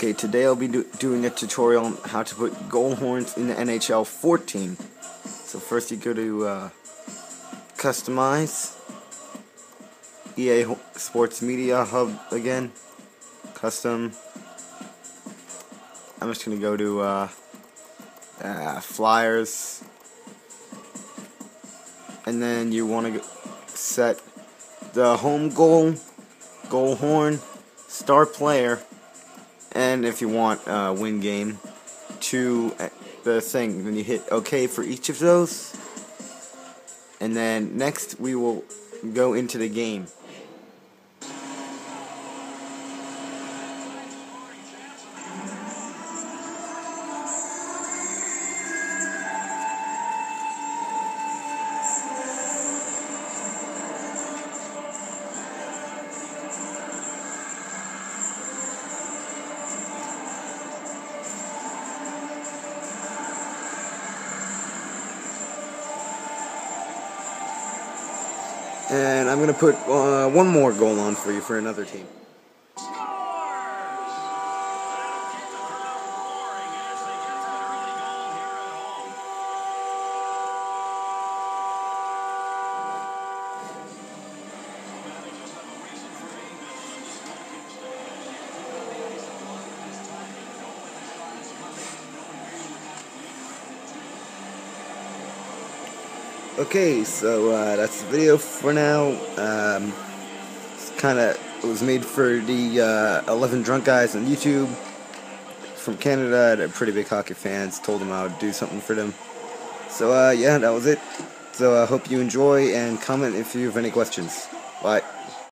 Okay, today I'll be doing a tutorial on how to put goal horns in the NHL 14. So first you go to Customize, EA Sports Media Hub again, Custom. I'm just going to go to Flyers, and then you want to set the home goal horn, star player, and if you want win game, to the thing. Then you hit OK for each of those, and then next we will go into the game. And I'm going to put one more goal on for you for another team. Okay, so that's the video for now. It was made for the 11 drunk guys on YouTube from Canada. They're pretty big hockey fans. Told them I would do something for them. So yeah, that was it. So I hope you enjoy, and comment if you have any questions. Bye.